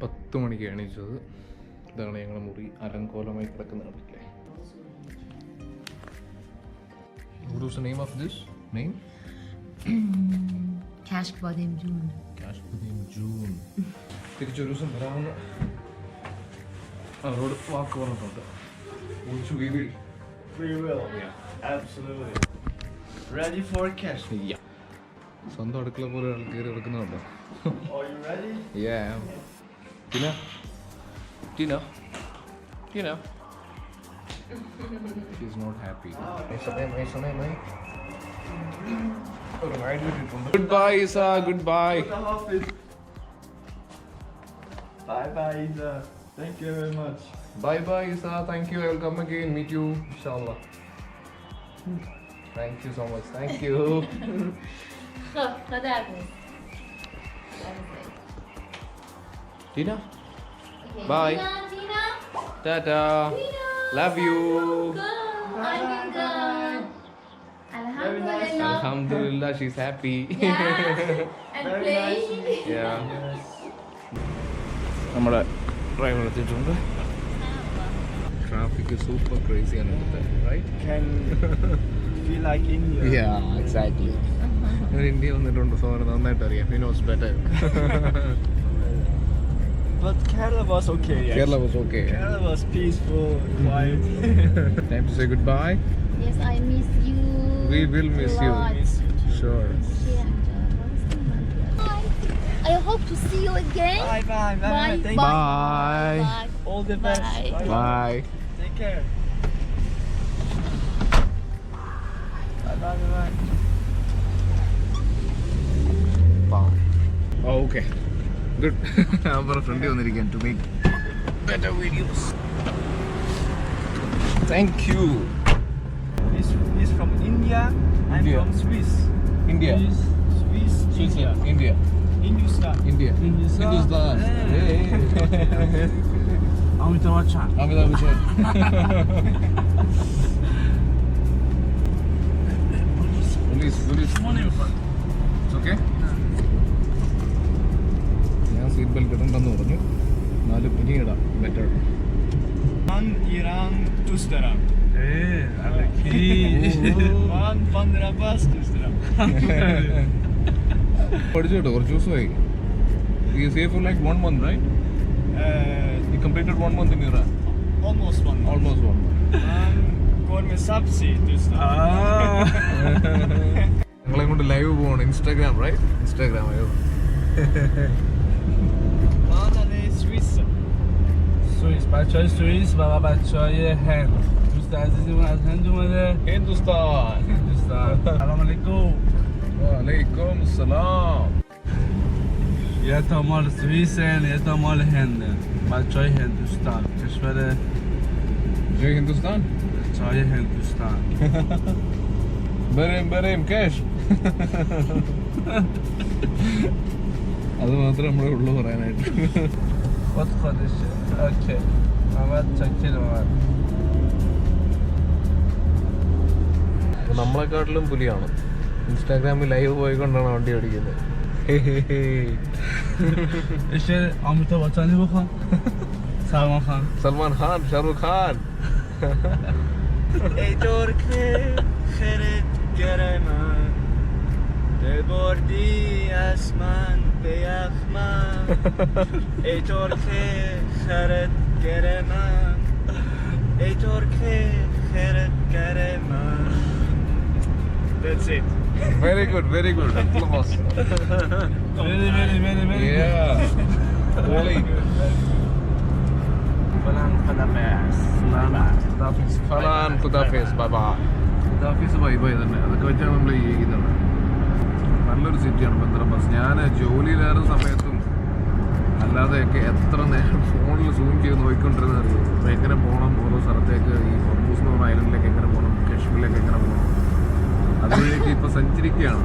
10 മണിക്ക് എണീച്ചത്. ഇതാണ് ഞങ്ങളുടെ മുറി അലങ്കോലമായി കിടക്കുന്നതല്ലേ. What was the name of this? Name? Cash Badim June. Cash Badim June. തിരിച്ചൊരു ദിവസം വരാമെന്ന് അവരോട് വാക്ക് പറഞ്ഞിട്ടുണ്ട്. We will. Yeah. Absolutely. Ready for cash? Yeah. സ്വന്തം അടുക്കള പോലെ ആൾ കയറി എടുക്കുന്നുണ്ടോ? Are you ready? Yeah. Tina. She's not happy. Goodbye, Isa. Goodbye. Bye, Isa. Thank you very much. Bye, Isa. Thank you. I will come again. Meet you, inshallah. Thank you so much. Thank you. Tina. Bye. Tina. Tata. Love you. Alhamdulillah. Alhamdulillah, she's happy. Yeah. And playing. Yeah. Yes. നമ്മുടെ driver എത്തിയിട്ടുണ്ട്. Traffic super crazy ആണ് ഇവിടുത്തെ, right? Can feel like India. Yeah, exactly. ഞാൻ India വന്നിട്ടുണ്ട്, so നന്നായിട്ട് അറിയാം. He knows better. But Kerala was okay. Kerala was okay. Kerala was peaceful, quiet. Time to say goodbye. Yes, I miss you. We will miss you. Sure. I hope to see you again. Bye. Thank you. Bye. All the best. Bye. Bye. Take care. Bye. Oh, okay. Good. I'm for a friend again to make better videos. Thank you. He's from India. I'm India. from Swiss. India. Swiss. India. Hindustan. India. Hindustan. Hey. Amitabh Bachchan. Amitabh Bachchan. Police. It's okay? ഞാൻ seat belt ഇടണ്ടെന്ന് പറഞ്ഞു. 4 പിനി ഇടാം, better. Iran Tustaram. Alaki. 15 bus Tustaram. പഠിച്ചു കേട്ടോ, കുറച്ച് ദിവസമായി. You stay for like 1 month, right? You completed 1 month in Iran. Almost 1 month. Almost 1 month. Korme Sabzi Tustaram. ഞങ്ങളെ കൊണ്ട് live പോകണം. Instagram, right? ഇൻസ്റ്റാഗ്രാം അയ്യോ. سوئیس بچهای سوئیس و بچهای هند. دوست عزیزمون از هند اومده. هندوستان. سلام علیکم. وعلیکم السلام. یه تا مال سوئیسن یه تا مال هنده. بچهای هندوستان. کشور جای هندوستان؟ بچهای هندوستان. بریم cash. അത് മാത്രമേ നമ്മുടെ ഉള്ളു പറയാനായിട്ട്. خود خودشه. اوکی. محمد چکر محمد. നമ്മളെക്കാട്ടിലും പുലിയാണ്. ഇൻസ്റ്റാഗ്രാമിൽ ലൈവ് പോയിക്കൊണ്ടാണ് വണ്ടി ഓടിക്കുന്നത്. ایشه آمیتا بچانی بخوان. سلمان خان. Salman Khan, Shahrukh Khan. ای ترکه خردگر من ببردی از من به یخمن ای ترکه خردگر من ای ترکه خردگر من. That's it. Very good. Applause. Very. Yeah. Really. فلان خدافز. ഫലാൻ Khuda hafiz. By. Khuda hafiz by തന്നെ. അതൊക്കെ വെച്ചാണ് നമ്മൾ ചെയ്യുന്നത്. നല്ലൊരു സിറ്റിയാണ് ബന്ദ്രബാസ്. ഞാൻ ജോലിയിലേറുന്ന സമയത്തും അല്ലാതെയൊക്കെ എത്ര നേരം ഫോണിൽ സൂം ചെയ്ത് നോക്കിക്കൊണ്ടിരുന്നത് അറിയുമോ? അപ്പോൾ എങ്ങനെ പോകണം, ഓരോ സ്ഥലത്തേക്ക്, ഈ ഹോർമൂസ് എന്ന് പറഞ്ഞ ഐലൻഡിലേക്ക് എങ്ങനെ പോകണം, കാശ്മീരിലേക്ക് എങ്ങനെ പോകണം, അതിലേക്ക് ഇപ്പോൾ സഞ്ചരിക്കുകയാണ്.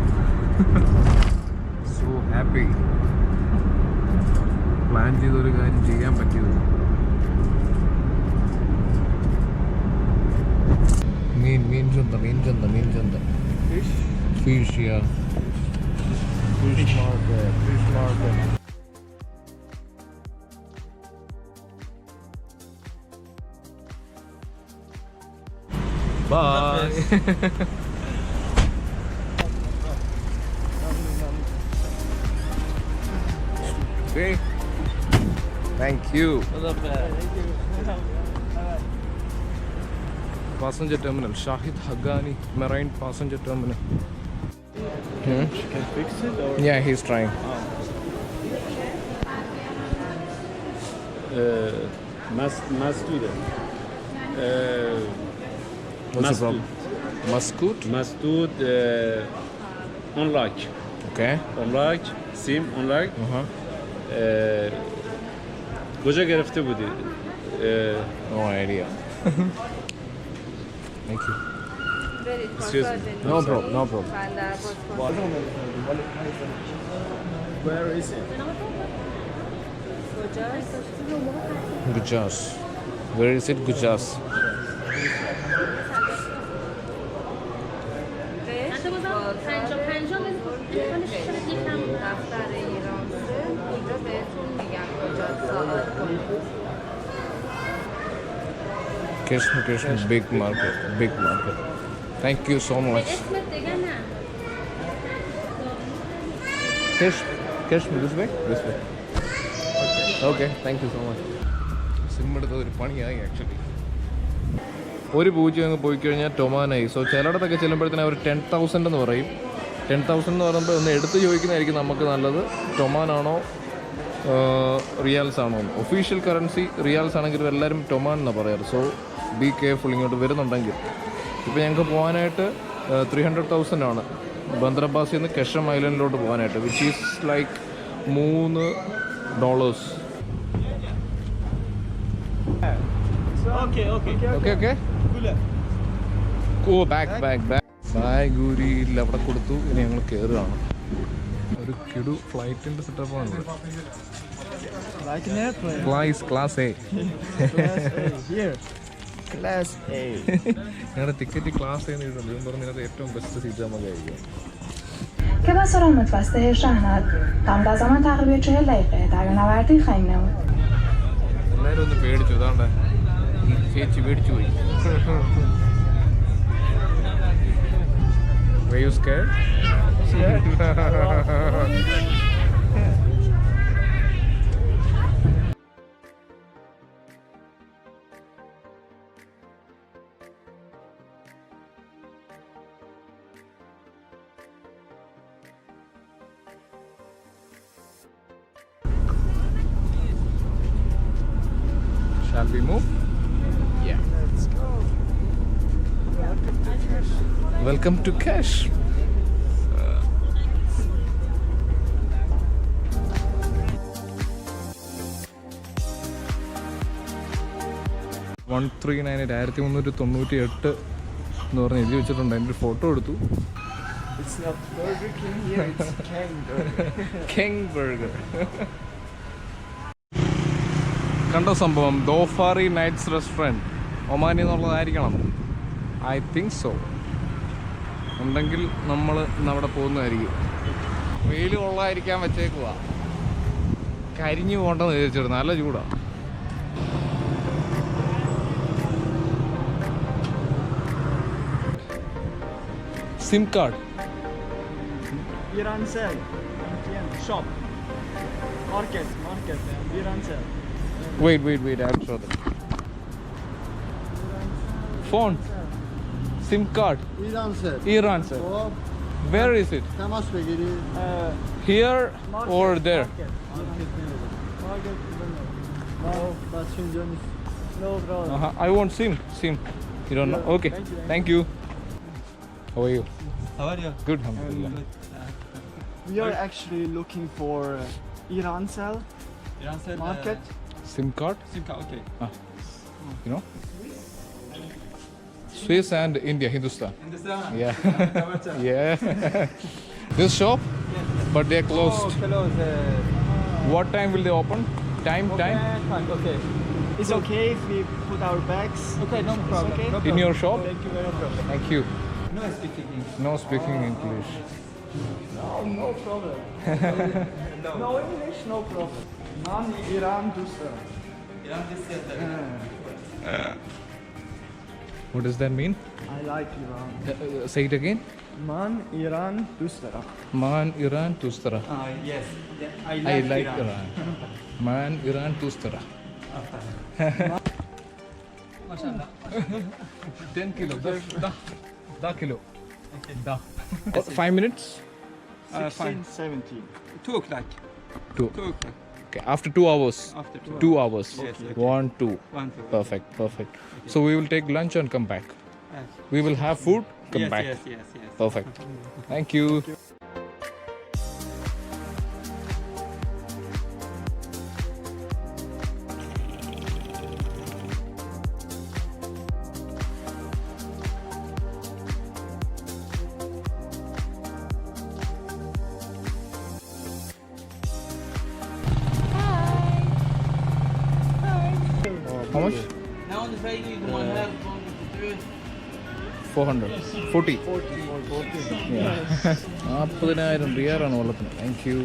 So happy. പ്ലാൻ ചെയ്തൊരു കാര്യം ചെയ്യാൻ പറ്റിയത്. മീൻ ചന്ത. Fish, yeah. Fish market. Bye. Okay. Thank you. Passenger terminal, Shahid Haqqani Marine Passenger Terminal. Can fix it or? Yeah, he's trying. Must do that. What's the problem? Mascoot? Mastud unlock. Okay. Unlock. Sim unlock. Koca gerefte bu değil. No idea. Thank you. Excuse me. No problem, no problem. Where is it? Gujas. Where is it? Gujas. Kashmir, big market, big market. Thank you so much. Kashmir, this way? This way. Okay, thank you so much. SIM എടുത്തത് ഒരു പണിയായി actually. ഒരു പൂജ്യം അങ്ങ് പോയി കഴിഞ്ഞാൽ ടൊമാനായി. So ചിലയിടത്തൊക്കെ ചെല്ലുമ്പോഴത്തേനും അവർ 10,000 എന്ന് പറയും. 10,000 എന്ന് പറയുമ്പോൾ ഒന്ന് എടുത്ത് ചോദിക്കുന്നതായിരിക്കും നമുക്ക് നല്ലത്. ടൊമാനാണോ റിയാൽസ് ആണോ? ഒഫീഷ്യൽ കറൻസി റിയാൽസ് ആണെങ്കിൽ എല്ലാവരും ടൊമാൻ എന്നാണ് പറയാറ്. സോ ബി കെയർഫുൾ ഇങ്ങോട്ട് വരുന്നുണ്ടെങ്കിൽ. ഇപ്പോൾ ഞങ്ങൾക്ക് പോകാനായിട്ട് 300,000 ആണ് ബന്ദ്രബാസിൽ നിന്ന് കെഷം ഐലൻഡിലോട്ട് പോകാനായിട്ട്, which is like $3. Okay. Bag ഊരിയിൽ അവിടെ കൊടുത്തു. ഇനി ഞങ്ങൾ കയറുകയാണ്. ഒരു കിടു ഫ്ലൈറ്റിൻ്റെ സെറ്റപ്പാണ് ഇവിടെ. Class A. ഞങ്ങളുടെ ടിക്കറ്റ് ക്ലാസ് എ നേരിട്ടുണ്ട്. ഇവൻ പറഞ്ഞ് ഇതിനകത്ത് ഏറ്റവും ബെസ്റ്റ് സീറ്റ് നമുക്കായിരിക്കും. که با سلامت واسطه شهنات تام در زمان تقریبا 40 دقیقه در نوردی خواهیم نمود. എല്ലാവരും ഒന്ന് പേടിച്ചു. അതാണ്ട് ചേച്ചി പേടിച്ചു പോയി. Were you scared? Shall we move? Yeah. Let's go. Welcome to Cash. 1398 എന്ന് പറഞ്ഞ് എഴുതി വെച്ചിട്ടുണ്ട്. അതിൻ്റെ ഒരു ഫോട്ടോ എടുത്തു. It's not Burger King here, it's King Burger. King Burger. കണ്ട സംഭവം ദോഫാറി നൈറ്റ്സ് റെസ്റ്റോറൻറ്റ് ഒമാനി എന്നുള്ളതായിരിക്കണം. I think so. ഉണ്ടെങ്കിൽ നമ്മൾ ഇന്ന് അവിടെ പോകുന്നതായിരിക്കും. വെയിൽ കൊള്ളാതിരിക്കാൻ വെച്ചേക്കുക. കരിഞ്ഞു പോകണ്ടെന്ന് വിചാരിച്ചിട്ട് നല്ല ചൂടാണ്. SIM card. Irancel. Shop. Market. Irancel. Wait, I'll show them. Phone. SIM card. Iran, sir. Where is it? Here or there? No, bro. I want SIM. You don't know? Okay. Thank you. How are you? How are you? Good, alhamdulillah. We are actually looking for Irancel market. SIM card? SIM card, okay. You know? Swiss and India, Hindustan. Yeah. Yeah. This shop? But they're closed. Close. What time will they open? Time? Okay. It's okay if we put our bags. Okay, no problem. Okay? In your shop? Thank you very much. Thank you. No speaking English. No speaking English. No problem. No English, no problem. Non-Iran Dusra. What does that mean? I like Iran. Say it again. Man, Iran, دوست دارم. Man, Iran, tustara. Yes. I I like Iran. Man, Iran, tustara. 10 kilo. Da kilo. Da. 5 minutes? 16, 17. 2 o'clock. 2. 2 o'clock. Okay. After 2 hours. After 2 hours. Yes, yes. 1, 2. 1 to Perfect. So we will take lunch and come back. Yes. We will have food, come Yes, back. yes. Perfect. Thank you. How much? Now the baby, the one have 400. 40. 40,000 റിയാലാണ് വെള്ളത്തിന്. Thank you.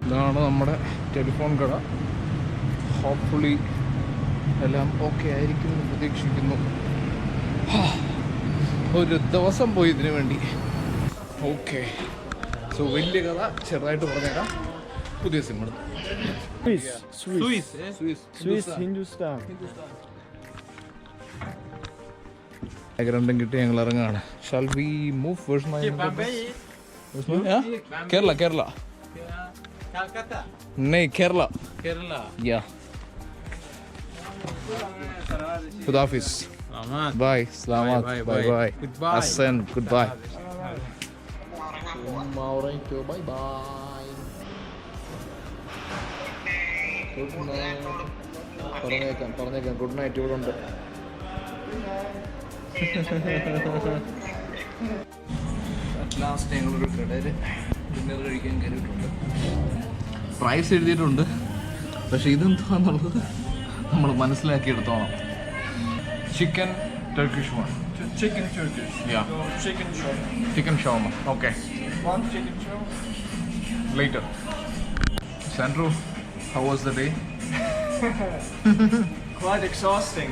ഇതാണ് നമ്മുടെ telephone കട. Hopefully എല്ലാം okay ആയിരിക്കും എന്ന് പ്രതീക്ഷിക്കുന്നു. ഒരു ദിവസം പോയി ഇതിനു വേണ്ടി. ഓക്കെ, സോ വലിയ കഥ ചെറുതായിട്ട് പറഞ്ഞേക്കാം. പുതിയ സിം എടുത്തു. Swiss, Hindustan. രണ്ടും കിട്ടി ഞങ്ങൾ ഇറങ്ങാണ്. Shall we move first? Kerala Calcutta. नहीं Kerala. Yeah. Khudafis. Bye. Selamat. Bye. Goodbye. Hassan. Goodbye. Bye bye. Good night. പറഞ്ഞേക്കാം ഗുഡ് നൈറ്റ് ഇവിടെ ഉണ്ട്. ലാസ്റ്റ് ഞങ്ങളൊരു കടയിൽ ഡിന്നർ കഴിക്കാൻ കയറിയിട്ടുണ്ട്. പ്രൈസ് എഴുതിയിട്ടുണ്ട്, പക്ഷെ ഇതെന്താന്നുള്ളത് നമ്മൾ മനസ്സിലാക്കിയെടുത്തോണം. Chicken Turkish one. Chicken Turkish. Yeah. Chicken shawarma. Chicken shawarma. Okay. 1 chicken shawarma. Later. Sandro, how was the day? Quite exhausting.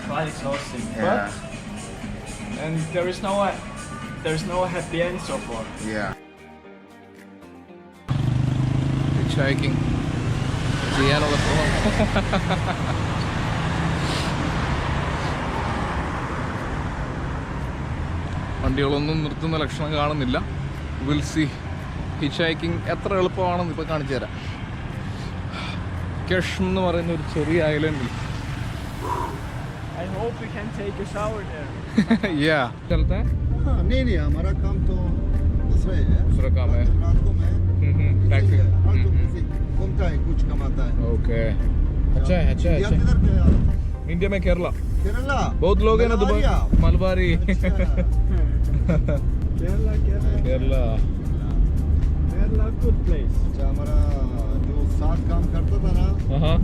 Quite exhausting. Yeah. And there's no happy end so far. Yeah. Hitchhiking. ചെയ്യാനുള്ള വണ്ടികളൊന്നും നിർത്തുന്ന ലക്ഷണം കാണുന്നില്ല. Will see. Hitch hiking എത്ര എളുപ്പമാണെന്ന് ഇപ്പോൾ കാണിച്ചു തരാം. കെഷ്ം എന്ന് പറയുന്ന ഒരു ചെറിയ ഐലൻഡിൽ. I hope we can take a shower there. Yeah. चलता है? नहीं हमारा काम तो दूसरा है। दूसरा काम है। रात को मैं टैक्सी। रात को किसी घूमता है, कुछ कमाता है। ओके. अच्छा है। इंडिया किधर पे है? इंडिया में केरला. केरला। बहुत लोग हैं ना Dubai. Malabari. Kerala. Kerala. Good place. अच्छा, हमारा जो साथ काम करता था ना, हाँ.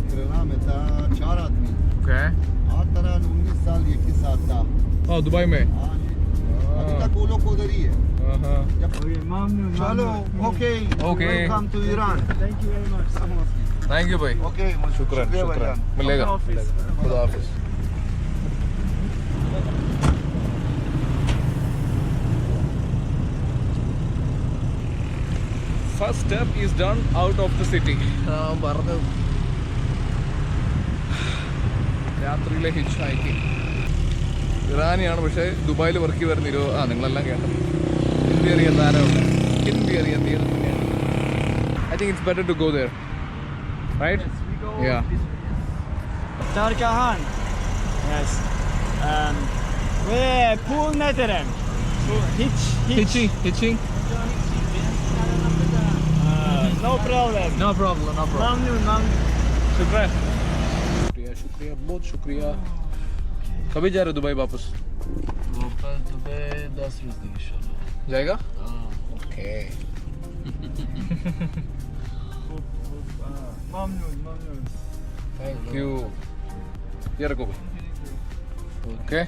केरला में था 4 आदमी। ओके. 19 साल एक ही साथ था। हाँ, दुबई में. हाँ जी। अभी तक वो लोग उधर ही है। हाँ. Okay, mamnun. चलो, okay. Okay. Welcome to Iran. Thank you very much. Thank you भाई. ओके, शुक्रान. भाईजान। मिलेगा. Office. खुदा हाफिज. First step is done out of the city. പറഞ്ഞു രാത്രിയിലെ ഹിച്ച് ഹൈക്കിംഗ്. ഇറാനിയാണ്, പക്ഷേ ദുബായിൽ വർക്ക് വരുന്ന നിങ്ങളെല്ലാം കേട്ടത്. ഹിന്ദി അറിയാൻ ധാരാളം. ഹിന്ദി അറിയാൻ തീരെ. I think it's better to go there, right? Yes, we go Yeah. this way. Tarkahan. Yes. We pool neterem. Hitching. No problem. No problem. Mamnun. शुक्रिया, बहुत शुक्रिया. कभी जा रहे हो दुबई वापस? वापस दुबई 10 रोज तक इंशाल्लाह जाएगा? ओके. Mamnun. Thank you. ഇറക്കോ ഓക്കെ